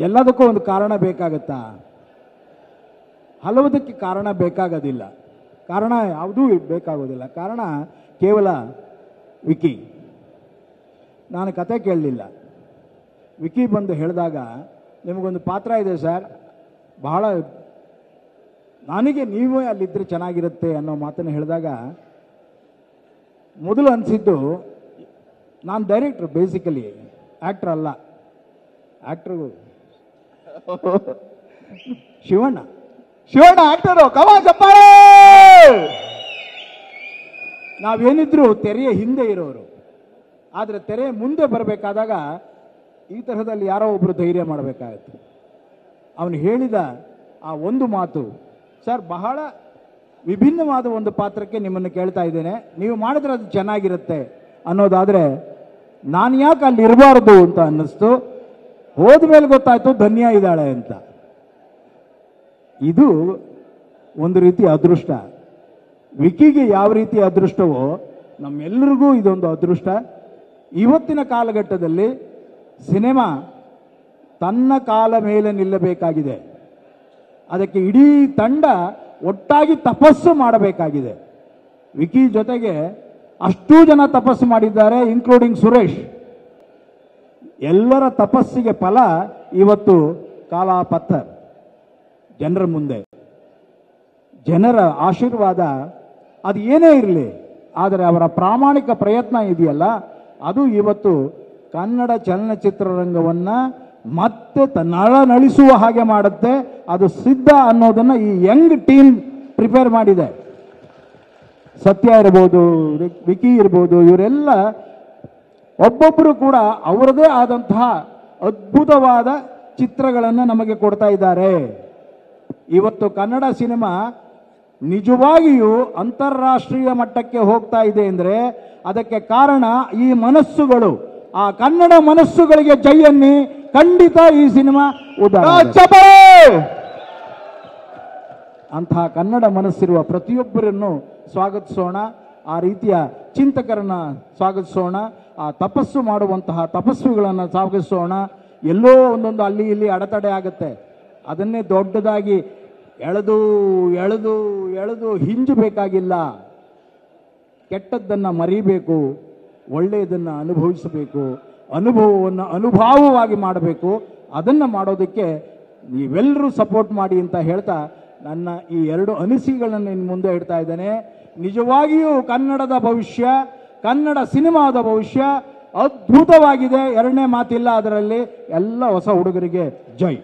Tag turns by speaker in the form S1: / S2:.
S1: ಎಲ್ಲದಕ್ಕೂ ಒಂದು ಕಾರಣ ಬೇಕಾಗುತ್ತಾ? ಹಲವುದಕ್ಕೆ ಕಾರಣ ಬೇಕಾಗೋದಿಲ್ಲ. ಕಾರಣ ಯಾವುದೂ ಬೇಕಾಗೋದಿಲ್ಲ. ಕಾರಣ ಕೇವಲ ವಿಕಿ. ನಾನು ಕತೆ ಕೇಳಲಿಲ್ಲ. ವಿಕಿ ಬಂದು ಹೇಳಿದಾಗ ನಿಮಗೊಂದು ಪಾತ್ರ ಇದೆ ಸರ್, ಬಹಳ ನನಗೆ ನೀವೇ ಅಲ್ಲಿದ್ದರೆ ಚೆನ್ನಾಗಿರುತ್ತೆ ಅನ್ನೋ ಮಾತನ್ನು ಹೇಳಿದಾಗ ಮೊದಲು ಅನಿಸಿದ್ದು, ನಾನು ಡೈರೆಕ್ಟ್ರು, ಬೇಸಿಕಲಿ ಆ್ಯಕ್ಟ್ರ್ ಅಲ್ಲ. Actor Shivanna actor. ಕಮಾನ್ ಚಪ್ಪಾಳೆ. ನಾವೇನಿದ್ರು ತೆರೆಯ ಹಿಂದೆ ಇರೋರು, ಆದರೆ ತೆರೆ ಮುಂದೆ ಬರಬೇಕಾದಾಗ ಈ ತರಹದಲ್ಲಿ ಯಾರೋ ಒಬ್ಬರು ಧೈರ್ಯ ಮಾಡಬೇಕಾಯಿತು. ಅವನು ಹೇಳಿದ ಆ ಒಂದು ಮಾತು, ಸರ್ ಬಹಳ ವಿಭಿನ್ನವಾದ ಒಂದು ಪಾತ್ರಕ್ಕೆ ನಿಮ್ಮನ್ನು ಕೇಳ್ತಾ ಇದ್ದೇನೆ, ನೀವು ಮಾಡಿದ್ರೆ ಅದು ಚೆನ್ನಾಗಿರುತ್ತೆ ಅನ್ನೋದಾದರೆ ನಾನು ಯಾಕೆ ಅಲ್ಲಿ ಇರಬಾರ್ದು ಅಂತ ಅನ್ನಿಸ್ತು. ಹೋದ್ಮೇಲೆ ಗೊತ್ತಾಯ್ತು ಧನ್ಯ ಇದ್ದಾಳೆ ಅಂತ. ಇದು ಒಂದು ರೀತಿ ಅದೃಷ್ಟ. ವಿಕಿಗೆ ಯಾವ ರೀತಿ ಅದೃಷ್ಟವೋ ನಮ್ಮೆಲ್ಲರಿಗೂ ಇದೊಂದು ಅದೃಷ್ಟ. ಇವತ್ತಿನ ಕಾಲಘಟ್ಟದಲ್ಲಿ ಸಿನಿಮಾ ತನ್ನ ಕಾಲ ಮೇಲೆ ನಿಲ್ಲಬೇಕಾಗಿದೆ. ಅದಕ್ಕೆ ಇಡೀ ತಂಡ ಒಟ್ಟಾಗಿ ತಪಸ್ಸು ಮಾಡಬೇಕಾಗಿದೆ. ವಿಕಿ ಜೊತೆಗೆ ಅಷ್ಟೂ ಜನ ತಪಸ್ಸು ಮಾಡಿದ್ದಾರೆ, ಇನ್ಕ್ಲೂಡಿಂಗ್ ಸುರೇಶ್. ಎಲ್ಲರ ತಪಸ್ಸಿಗೆ ಫಲ ಇವತ್ತು ಕಾಲಾಪತ್ತರ್ ಜನರ ಮುಂದೆ. ಜನರ ಆಶೀರ್ವಾದ ಅದು ಏನೇ ಇರಲಿ, ಆದರೆ ಅವರ ಪ್ರಾಮಾಣಿಕ ಪ್ರಯತ್ನ ಇದೆಯಲ್ಲ, ಅದು ಇವತ್ತು ಕನ್ನಡ ಚಲನಚಿತ್ರರಂಗವನ್ನು ಮತ್ತೆ ನಳನಳಿಸುವ ಹಾಗೆ ಮಾಡುತ್ತೆ. ಅದು ಸಿದ್ಧ ಅನ್ನೋದನ್ನು ಈ ಯಂಗ್ ಟೀಮ್ ಪ್ರಿಪೇರ್ ಮಾಡಿದೆ. ಸತ್ಯ ಇರ್ಬೋದು, ವಿಕಿ ಇರ್ಬೋದು, ಇವರೆಲ್ಲ ಒಬ್ಬೊಬ್ಬರು ಕೂಡ ಅವರದೇ ಆದಂತಹ ಅದ್ಭುತವಾದ ಚಿತ್ರಗಳನ್ನು ನಮಗೆ ಕೊಡ್ತಾ ಇದ್ದಾರೆ. ಇವತ್ತು ಕನ್ನಡ ಸಿನಿಮಾ ನಿಜವಾಗಿಯೂ ಅಂತಾರಾಷ್ಟ್ರೀಯ ಮಟ್ಟಕ್ಕೆ ಹೋಗ್ತಾ ಇದೆ ಅಂದರೆ ಅದಕ್ಕೆ ಕಾರಣ ಈ ಮನಸ್ಸುಗಳು. ಆ ಕನ್ನಡ ಮನಸ್ಸುಗಳಿಗೆ ಜೈಯನ್ನಿ. ಖಂಡಿತ ಈ ಸಿನಿಮಾ ಅಂತಹ ಕನ್ನಡ ಮನಸ್ಸಿರುವ ಪ್ರತಿಯೊಬ್ಬರನ್ನು ಸ್ವಾಗತಿಸೋಣ. ಆ ರೀತಿಯ ಚಿಂತಕರನ್ನ ಸ್ವಾಗತಿಸೋಣ. ಆ ತಪಸ್ಸು ಮಾಡುವಂತಹ ತಪಸ್ವಿಗಳನ್ನು ಸ್ವಾಗತಿಸೋಣ. ಎಲ್ಲೋ ಒಂದೊಂದು ಅಲ್ಲಿ ಇಲ್ಲಿ ಅಡೆತಡೆ ಆಗುತ್ತೆ. ಅದನ್ನೇ ದೊಡ್ಡದಾಗಿ ಎಳೆದು ಎಳೆದು ಎಳೆದು ಹಿಂಜಬೇಕಾಗಿಲ್ಲ. ಕೆಟ್ಟದ್ದನ್ನು ಮರಿಬೇಕು, ಒಳ್ಳೆಯದನ್ನು ಅನುಭವಿಸಬೇಕು, ಅನುಭವವನ್ನು ಅನುಭಾವವಾಗಿ ಮಾಡಬೇಕು. ಅದನ್ನು ಮಾಡೋದಕ್ಕೆ ನೀವೆಲ್ಲರೂ ಸಪೋರ್ಟ್ ಮಾಡಿ ಅಂತ ಹೇಳ್ತಾ ನನ್ನ ಈ ಎರಡು ಅನಿಸಿಕೆಗಳನ್ನು ಇನ್ನು ಮುಂದೆ ಇಡ್ತಾ ಇದ್ದೇನೆ. ನಿಜವಾಗಿಯೂ ಕನ್ನಡದ ಭವಿಷ್ಯ, ಕನ್ನಡ ಸಿನಿಮಾದ ಭವಿಷ್ಯ ಅದ್ಭುತವಾಗಿದೆ. ಎರಡನೇ ಮಾತಿಲ್ಲ ಅದರಲ್ಲಿ. ಎಲ್ಲ ಹೊಸ ಹುಡುಗರಿಗೆ ಜೈ.